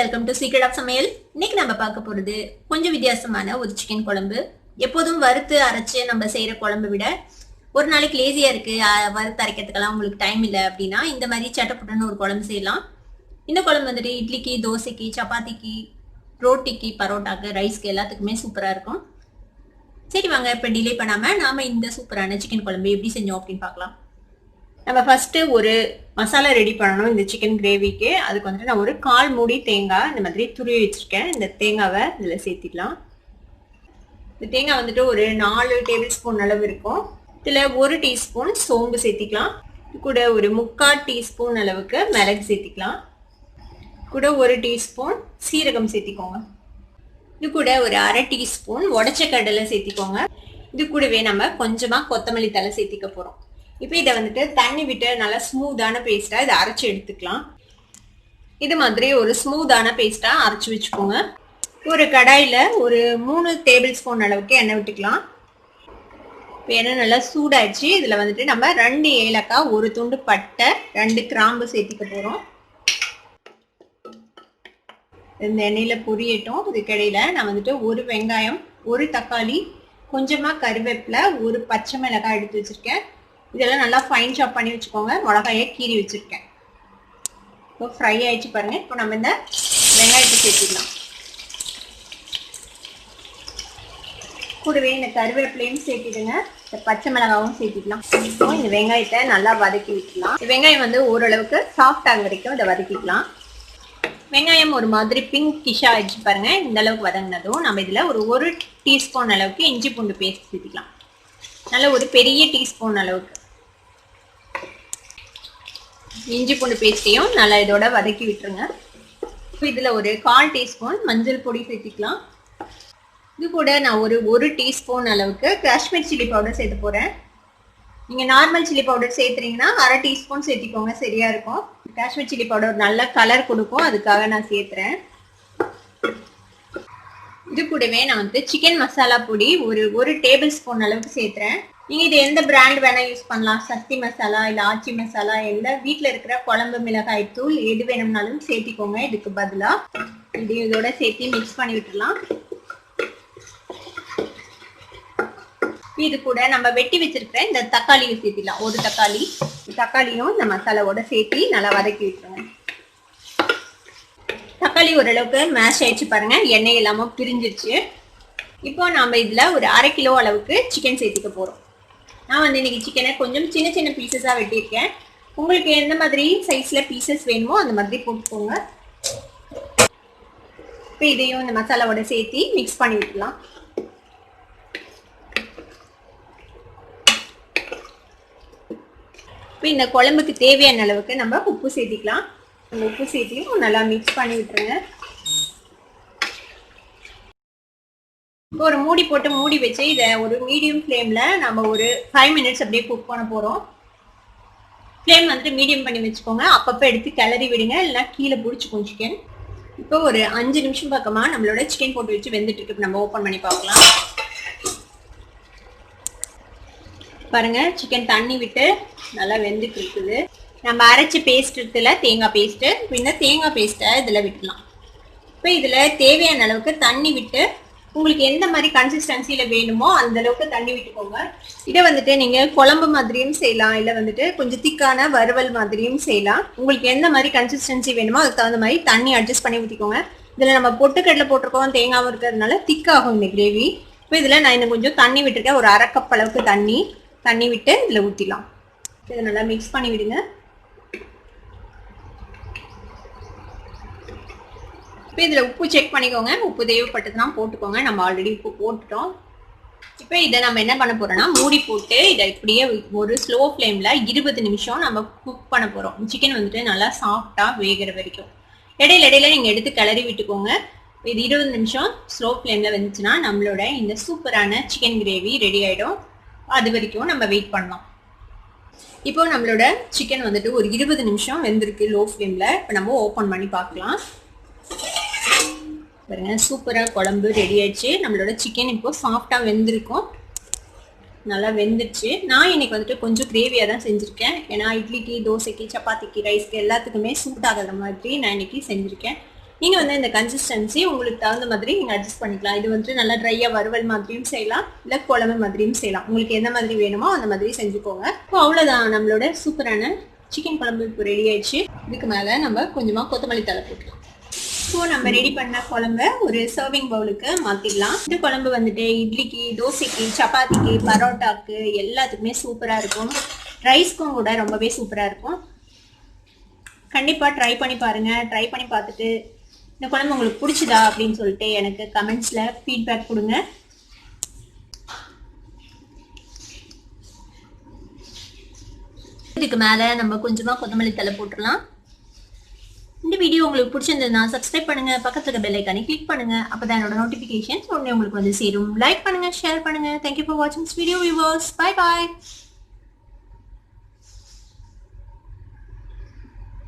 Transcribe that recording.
Welcome to secret of சமையல். இன்னைக்கு நம்ம பார்க்க போறது கொஞ்சம் வித்தியாசமான ஒரு சிக்கன் குழம்பு. எப்போதும் வறுத்து அரைச்சு நம்ம செய்யற குழம்பு விட ஒரு நாளைக்கு லேசியா இருக்கு, வறுத்து அரைக்கிறதுக்கெல்லாம் உங்களுக்கு டைம் இல்லை அப்படின்னா இந்த மாதிரி சட்டப்புட்டன்னு ஒரு குழம்பு செய்யலாம். இந்த குழம்பு வந்துட்டு இட்லிக்கு, தோசைக்கு, சப்பாத்திக்கு, ரோட்டிக்கு, பரோட்டாக்கு, ரைஸ்க்கு எல்லாத்துக்குமே சூப்பரா இருக்கும். சரி வாங்க, இப்ப டிலே பண்ணாம நாம இந்த சூப்பரான சிக்கன் குழம்பு எப்படி செஞ்சோம் அப்படின்னு பார்க்கலாம். நம்ம ஃபர்ஸ்ட் ஒரு மசாலா ரெடி பண்ணணும் இந்த சிக்கன் கிரேவிக்கு. அதுக்கு வந்துட்டு நான் ஒரு 1/4 மூடி தேங்காய் இந்த மாதிரி துருவி வச்சிருக்கேன். இந்த தேங்காவை இதில் சேர்த்திக்கலாம். இந்த தேங்காய் வந்துட்டு ஒரு 4 டேபிள் ஸ்பூன் அளவு இருக்கும். இதில் 1 டீஸ்பூன் சோம்பு சேர்த்திக்கலாம். கூட ஒரு 3/4 டீஸ்பூன் அளவுக்கு மிளகு சேர்த்திக்கலாம். கூட 1 டீஸ்பூன் சீரகம் சேர்த்திக்கோங்க. இது கூட ஒரு 1/2 டீஸ்பூன் உடைச்ச கடலை சேர்த்திக்கோங்க. இது கூடவே நம்ம கொஞ்சமாக கொத்தமல்லி தழை சேர்த்திக்க போகிறோம். இப்போ இதை வந்துட்டு தண்ணி விட்டு நல்லா ஸ்மூத்தான பேஸ்டா இதை அரைச்சி எடுத்துக்கலாம். இது மாதிரி ஒரு ஸ்மூத்தான பேஸ்டா அரைச்சி வச்சுக்கோங்க. ஒரு கடாயில் ஒரு 3 டேபிள் ஸ்பூன் அளவுக்கு எண்ணெய் விட்டுக்கலாம். இப்போ எண்ணெய் நல்லா சூடாயிடுச்சு. இதில் வந்துட்டு நம்ம 2 ஏலக்காய், 1 துண்டு பட்டை, 2 கிராம்பு சேர்த்திக்க போகிறோம். இந்த எண்ணெயில் பொரியட்டும். இதுக்கடையில் நான் வந்துட்டு 1 வெங்காயம், 1 தக்காளி, கொஞ்சமாக கருவேப்பிலை, 1 பச்சை மிளகாய் எடுத்து வச்சுருக்கேன். இதெல்லாம் நல்லா ஃபைன் சாப் பண்ணி வச்சுக்கோங்க. மிளகாயை கீறி வச்சுருக்கேன். இப்போ ஃப்ரை ஆயிடுச்சு பாருங்கள். இப்போ நம்ம இந்த வெங்காயத்தை சேர்த்துக்கலாம். கூடவே இந்த கருவேப்பிலையும் சேர்த்திடுங்க. இந்த பச்சை மிளகாவும் சேர்த்திக்கலாம். இப்போ இந்த வெங்காயத்தை நல்லா வதக்கி விட்டுலாம். வெங்காயம் வந்து ஓரளவுக்கு சாஃப்ட் ஆக வரைக்கும் இதை வதக்கிக்கலாம். வெங்காயம் ஒரு மாதிரி பிங்கிஷா ஆயிடுச்சு பாருங்க. இந்த அளவுக்கு வதங்கினதும் நம்ம இதில் ஒரு 1 டீஸ்பூன் அளவுக்கு இஞ்சி பூண்டு பேஸ்ட் சேர்த்திக்கலாம். நல்ல ஒரு பெரிய டீஸ்பூன் அளவுக்கு இஞ்சி பூண்டு பேஸ்ட்டையும் நல்லா இதோட வதக்கி விட்டுருங்க. இதில் ஒரு 1/4 டீஸ்பூன் மஞ்சள் பொடி சேர்த்திக்கலாம். இது கூட நான் ஒரு 1 டீஸ்பூன் அளவுக்கு காஷ்மீர் சில்லி பவுடர் சேர்த்து போகிறேன். நீங்கள் நார்மல் சில்லி பவுடர் சேர்த்துறீங்கன்னா 1/2 டீஸ்பூன் சேர்த்திக்கோங்க, சரியா இருக்கும். காஷ்மீர் சில்லி பவுடர் நல்ல கலர் கொடுக்கும், அதுக்காக நான் சேர்த்துறேன். இது கூடவே நான் வந்து சிக்கன் மசாலா பொடி ஒரு டேபிள் ஸ்பூன் அளவுக்கு சேர்த்துறேன். நீங்கள் இது எந்த பிராண்ட் வேணால் யூஸ் பண்ணலாம். சக்தி மசாலா இல்லை ஆச்சி மசாலா, எல்லாம் வீட்டில் இருக்கிற குழம்பு மிளகாய் தூள் எது வேணும்னாலும் சேர்த்திக்கோங்க. இதுக்கு பதிலாக இதோட சேர்த்து மிக்ஸ் பண்ணி விட்டுடலாம். இது கூட நம்ம வெட்டி வச்சிருக்கிற இந்த தக்காளியை சேர்த்திடலாம். 1 தக்காளியும் இந்த மசாலாவோட சேர்த்து நல்லா வதக்கி விட்டுருங்க. தக்காளி ஓரளவுக்கு மேஷ் ஆயிடுச்சு பாருங்க, எண்ணெய் இல்லாமல் பிரிஞ்சிருச்சு. இப்போ நம்ம இதில் ஒரு 1/2 கிலோ அளவுக்கு சிக்கன் சேர்த்துக்க போகிறோம். நான் வந்து இன்னைக்கு சிக்கனை கொஞ்சம் சின்ன சின்ன பீசஸாக வெட்டியிருக்கேன். உங்களுக்கு எந்த மாதிரி சைஸில் பீசஸ் வேணுமோ அந்த மாதிரி போட்டுக்கோங்க. இப்போ இதையும் இந்த மசாலாவோட சேர்த்து மிக்ஸ் பண்ணி விட்டுலாம். இப்போ இந்த குழம்புக்கு தேவையான அளவுக்கு நம்ம உப்பு சேர்த்திக்கலாம். உப்பு சேர்த்தியும் நல்லா மிக்ஸ் பண்ணி விட்டுருங்க. இப்போ ஒரு மூடி போட்டு மூடி வச்சு இதை ஒரு மீடியம் ஃப்ளேமில் நம்ம ஒரு 5 மினிட்ஸ் அப்படியே குக் பண்ண போகிறோம். ஃப்ளேம் வந்துட்டு மீடியம் பண்ணி வச்சுக்கோங்க. அப்பப்போ எடுத்து கிளறி விடுங்க, இல்லைனா கீழே பிடிச்சிக்கும் சிக்கன். இப்போ ஒரு 5 நிமிஷம் பக்கமாக நம்மளோட சிக்கன் போட்டு வச்சு வெந்துட்டு இருக்கு. நம்ம ஓப்பன் பண்ணி பார்க்கலாம். பாருங்க, சிக்கன் தண்ணி விட்டு நல்லா வெந்துட்டு இருக்குது. நம்ம அரைச்சி பேஸ்ட் இருக்குல்ல, தேங்காய் பேஸ்ட்டு, இந்த தேங்காய் பேஸ்ட்டை இதில் விட்டுலாம். இப்போ இதில் தேவையான அளவுக்கு தண்ணி விட்டு உங்களுக்கு எந்த மாதிரி கன்சிஸ்டன்சியில் வேணுமோ அந்த அளவுக்கு தண்ணி விட்டுக்கோங்க. இதை வந்துட்டு நீங்கள் குழம்பு மாதிரியும் செய்யலாம், இல்லை வந்துட்டு கொஞ்சம் திக்கான வறுவல் மாதிரியும் செய்யலாம். உங்களுக்கு எந்த மாதிரி கன்சிஸ்டன்சி வேணுமோ அதுக்கு தகுந்த மாதிரி தண்ணி அட்ஜஸ்ட் பண்ணி ஊற்றிக்கோங்க. இதில் நம்ம பொட்டுக்கடலை போட்டிருக்கோம், தேங்காவும் இருக்கிறதுனால திக்காகும் இந்த கிரேவி. இப்போ இதில் நான் இன்னும் கொஞ்சம் தண்ணி விட்டுருக்கேன். ஒரு 1/2 கப் அளவுக்கு தண்ணி விட்டு இதில் ஊற்றிடலாம். இதை நல்லா மிக்ஸ் பண்ணி விடுங்க. இப்போ இதில் உப்பு செக் பண்ணிக்கோங்க. உப்பு தேவைப்பட்டதுன்னா போட்டுக்கோங்க. நம்ம ஆல்ரெடி உப்பு போட்டுட்டோம். இப்போ இதை நம்ம என்ன பண்ண போகிறோம்னா மூடி போட்டு இதை இப்படியே ஒரு ஸ்லோ ஃப்ளேமில் 20 நிமிஷம் நம்ம குக் பண்ண போகிறோம். சிக்கன் வந்துட்டு நல்லா சாஃப்டாக வேகிற வரைக்கும். இடையில நீங்கள் எடுத்து கிளறி விட்டுக்கோங்க. இது 20 நிமிஷம் ஸ்லோ ஃப்ளேமில் வந்துச்சுன்னா நம்மளோட இந்த சூப்பரான சிக்கன் கிரேவி ரெடி ஆகிடும். அது வரைக்கும் நம்ம வெயிட் பண்ணலாம். இப்போ நம்மளோட சிக்கன் வந்துட்டு ஒரு 20 நிமிஷம் வெந்திருக்கு லோ ஃப்ளேமில். இப்போ நம்ம ஓப்பன் பண்ணி பார்க்கலாம். பாருங்க, சூப்பராக குழம்பு ரெடி ஆயிடுச்சு. நம்மளோட சிக்கன் இப்போ சாஃப்டாக வெந்திருக்கும், நல்லா வெந்துடுச்சு. நான் இன்னைக்கு வந்துட்டு கொஞ்சம் கிரேவியாக தான் செஞ்சுருக்கேன். ஏன்னா இட்லிக்கு, தோசைக்கு, சப்பாத்திக்கு, ரைஸ்க்கு எல்லாத்துக்குமே சூட் ஆகிற மாதிரி நான் இன்னைக்கு செஞ்சுருக்கேன். நீங்க வந்து இந்த கன்சிஸ்டன்சி உங்களுக்கு தகுந்த மாதிரி நீங்க அட்ஜஸ்ட் பண்ணிக்கலாம். இது வந்து நல்லா ட்ரையா வறுவல் மாதிரியும் செய்யலாம், இல்ல குழம்பு மாதிரியும் செய்யலாம். உங்களுக்கு எந்த மாதிரி வேணுமோ அந்த மாதிரி செஞ்சுக்கோங்க. இப்போ அவ்வளவுதான், நம்மளோட சூப்பரான சிக்கன் குழம்பு இப்போ ரெடி ஆயிடுச்சு. இதுக்கு மேல நம்ம கொஞ்சமா கொத்தமல்லி தழை போட்டுக்கலாம். இப்போ நம்ம ரெடி பண்ண குழம்பை ஒரு சர்விங் பவுலுக்கு மாத்திடலாம். இந்த குழம்பு வந்துட்டு இட்லிக்கு, தோசைக்கு, சப்பாத்திக்கு, பரோட்டாக்கு எல்லாத்துக்குமே சூப்பரா இருக்கும். ரைஸ்க்கும் கூட ரொம்பவே சூப்பரா இருக்கும். கண்டிப்பா ட்ரை பண்ணி பாருங்க. ட்ரை பண்ணி பார்த்துட்டு இந்த குழம்பு உங்களுக்கு பிடிச்சதா அப்படின்னு சொல்லிட்டு எனக்கு கமெண்ட்ஸ்ல ஃபீட்பேக் கொடுங்க. இதுக்கு மேல நம்ம கொஞ்சமா கொத்தமல்லி தழை போட்டுடலாம். இந்த வீடியோ உங்களுக்கு பிடிச்சிருந்ததுன்னா சப்ஸ்கிரைப் பண்ணுங்க, பக்கத்துல இருக்க பெல் ஐகானை கிளிக் பண்ணுங்க. அப்பதான் என்னோட நோட்டிபிகேஷன்ஸ் உடனே உங்களுக்கு வந்து சேரும். லைக் பண்ணுங்க, ஷேர் பண்ணுங்க. தேங்க்யூ ஃபார் வாட்சிங் this video viewers. Bye bye.